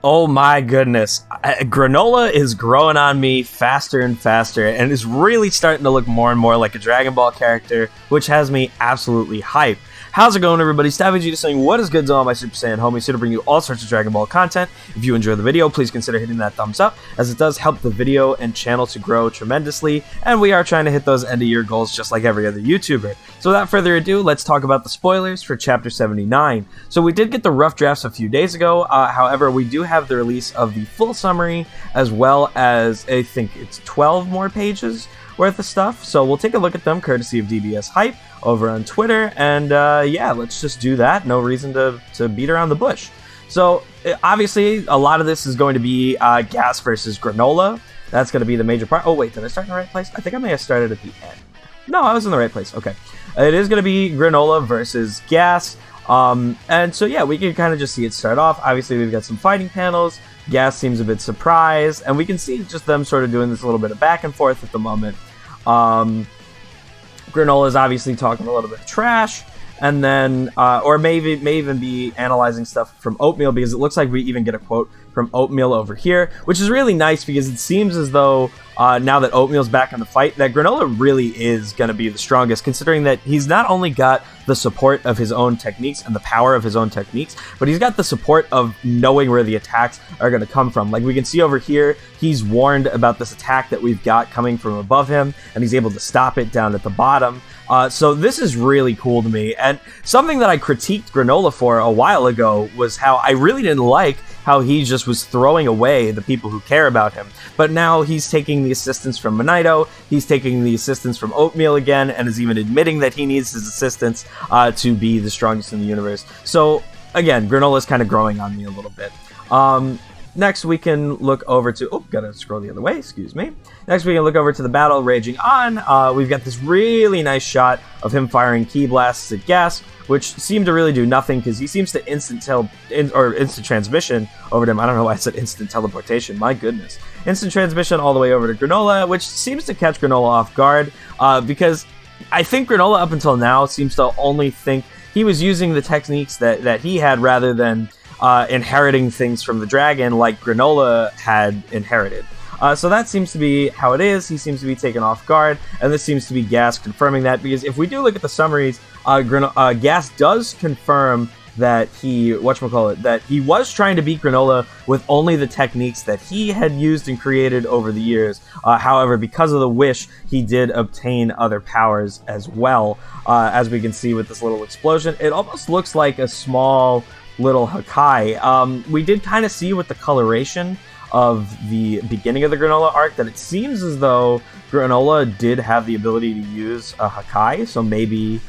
Oh my goodness. Granolah is growing on me faster and faster and is really starting to look more and more like a Dragon Ball character, which has me absolutely hyped. How's it going, everybody? Vegeta saying, what is good, all my Super Saiyan homies, here to bring you all sorts of Dragon Ball content. If you enjoy the video, please consider hitting that thumbs up, as it does help the video and channel to grow tremendously, and we are trying to hit those end-of-year goals just like every other YouTuber. So without further ado, let's talk about the spoilers for Chapter 79. So we did get the rough drafts a few days ago, however, we do have the release of the full summary, as well as, I think it's 12 more pages worth of stuff, so we'll take a look at them courtesy of DBS Hype over on Twitter, and yeah, let's just do that. No reason to beat around the bush. So obviously a lot of this is going to be Gas versus Granolah. That's going to be the major part. Oh wait, did I start in the right place? I think I may have started at the end. No, I was in the right place. Okay, it is going to be Granolah versus Gas, and so yeah, we can kind of just see it start off. Obviously we've got some fighting panels. Gas seems a bit surprised, and we can see just them sort of doing this little bit of back and forth at the moment. Granolah is obviously talking a little bit of trash, and then, or may even be analyzing stuff from Oatmeal, because it looks like we even get a quote from Oatmeal over here, which is really nice because it seems as though now that Oatmeal's back in the fight, that Granolah really is going to be the strongest, considering that he's not only got the support of his own techniques and the power of his own techniques, but he's got the support of knowing where the attacks are going to come from. Like we can see over here, he's warned about this attack that we've got coming from above him, and he's able to stop it down at the bottom. So this is really cool to me, and something that I critiqued Granolah for a while ago was how I really didn't like how he just was throwing away the people who care about him. But now he's taking the assistance from Monito, he's taking the assistance from Oatmeal again, and is even admitting that he needs his assistance to be the strongest in the universe. So again, Granolah's kind of growing on me a little bit. Next, we can look over to... Oh, gotta scroll the other way, excuse me. Next, we can look over to the battle raging on. We've got this really nice shot of him firing ki blasts at Gas, which seem to really do nothing, because he seems to instant transmission over to him. I don't know why I said instant teleportation, my goodness. Instant transmission all the way over to Granolah, which seems to catch Granolah off guard, because I think Granolah up until now seems to only think he was using the techniques that he had rather than inheriting things from the dragon like Granolah had inherited. So that seems to be how it is. He seems to be taken off guard, and this seems to be Gas confirming that, because if we do look at the summaries, Gas does confirm that he was trying to beat Granolah with only the techniques that he had used and created over the years. However, because of the wish, he did obtain other powers as well. As we can see with this little explosion, it almost looks like a small little Hakai. We did kind of see with the coloration of the beginning of the Granolah arc that it seems as though Granolah did have the ability to use a Hakai, so maybe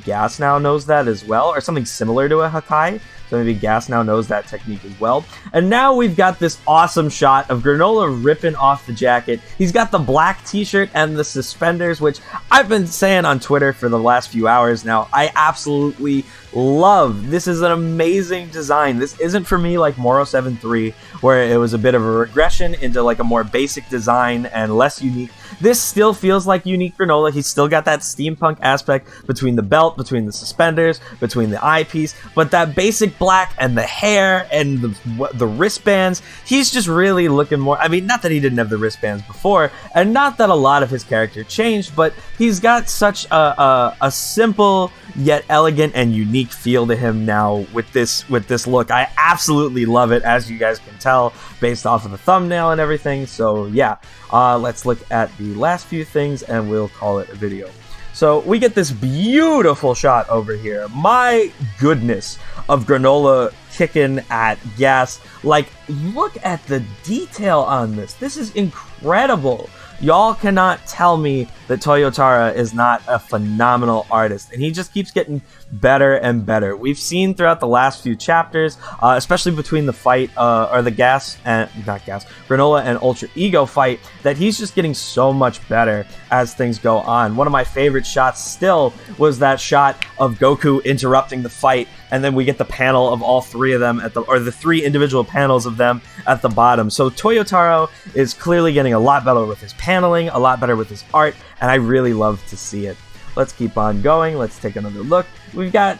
Gas now knows that as well, or something similar to a Hakai. So maybe Gas now knows that technique as well. And now we've got this awesome shot of Granolah ripping off the jacket. He's got the black t-shirt and the suspenders, which I've been saying on Twitter for the last few hours now. I absolutely love. This is an amazing design. This isn't for me like Moro 7-3, where it was a bit of a regression into like a more basic design and less unique. This still feels like unique Granolah. He's still got that steampunk aspect between the belt, between the suspenders, between the eyepiece, but that basic black and the hair and the wristbands, he's just really looking more... I mean, not that he didn't have the wristbands before, and not that a lot of his character changed, but he's got such a simple yet elegant and unique feel to him now with this look. I absolutely love it, as you guys can tell based off of the thumbnail and everything. So yeah, let's look at the last few things and we'll call it a video. So we get this beautiful shot over here. My goodness, of Granolah kicking at Gas. Like, look at the detail on this. This is incredible. Y'all cannot tell me that Toyotaro is not a phenomenal artist, and he just keeps getting better and better. We've seen throughout the last few chapters, especially between the fight, or the Granolah and Ultra Ego fight, that he's just getting so much better as things go on. One of my favorite shots still was that shot of Goku interrupting the fight, and then we get the panel of all three of them the three individual panels of them at the bottom. So Toyotaro is clearly getting a lot better with his paneling, a lot better with his art, and I really love to see it. Let's keep on going. Let's take another look. We've got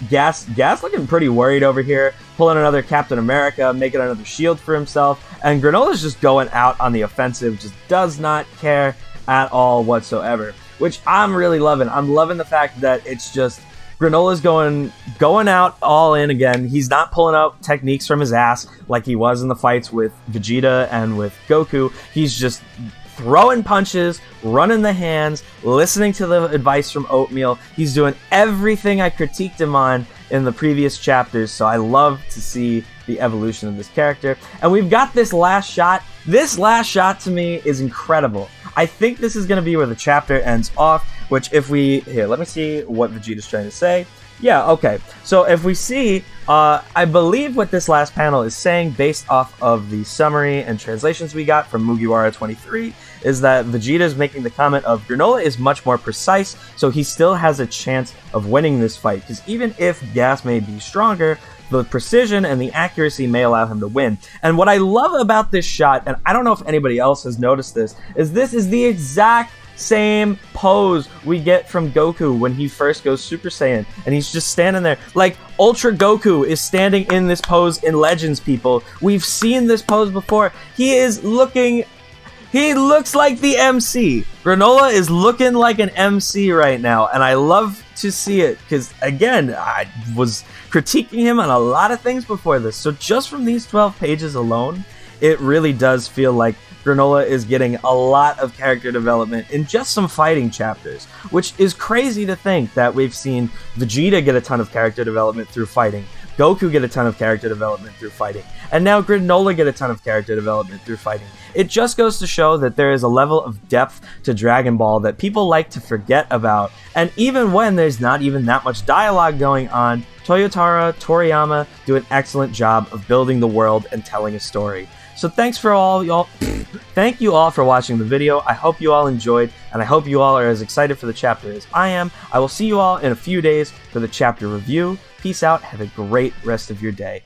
Gas looking pretty worried over here, pulling another Captain America, making another shield for himself, and Granola's just going out on the offensive, just does not care at all whatsoever, which I'm really loving. I'm loving the fact that it's just Granola's going out all in again. He's not pulling out techniques from his ass like he was in the fights with Vegeta and with Goku. He's just throwing punches, running the hands, listening to the advice from Oatmeal. He's doing everything I critiqued him on in the previous chapters, so I love to see the evolution of this character. And we've got this last shot. This last shot to me is incredible. I think this is going to be where the chapter ends off, which if we... Here, let me see what Vegeta's trying to say. Yeah, okay. So if we see, I believe what this last panel is saying, based off of the summary and translations we got from Mugiwara 23, is that Vegeta is making the comment of Granolah is much more precise, so he still has a chance of winning this fight. Because even if Gas may be stronger, the precision and the accuracy may allow him to win. And what I love about this shot, and I don't know if anybody else has noticed this is the exact same pose we get from Goku when he first goes Super Saiyan, and he's just standing there. Like, Ultra Goku is standing in this pose in Legends, people. We've seen this pose before. He looks like the MC. Granolah is looking like an MC right now, and I love to see it, because, again, I was critiquing him on a lot of things before this, so just from these 12 pages alone, it really does feel like Granolah is getting a lot of character development in just some fighting chapters, which is crazy to think that we've seen Vegeta get a ton of character development through fighting, Goku get a ton of character development through fighting, and now Granolah get a ton of character development through fighting. It just goes to show that there is a level of depth to Dragon Ball that people like to forget about, and even when there's not even that much dialogue going on, Toyotaro Toriyama do an excellent job of building the world and telling a story. So thank you all for watching the video. I hope you all enjoyed, and I hope you all are as excited for the chapter as I am. I will see you all in a few days for the chapter review. Peace out. Have a great rest of your day.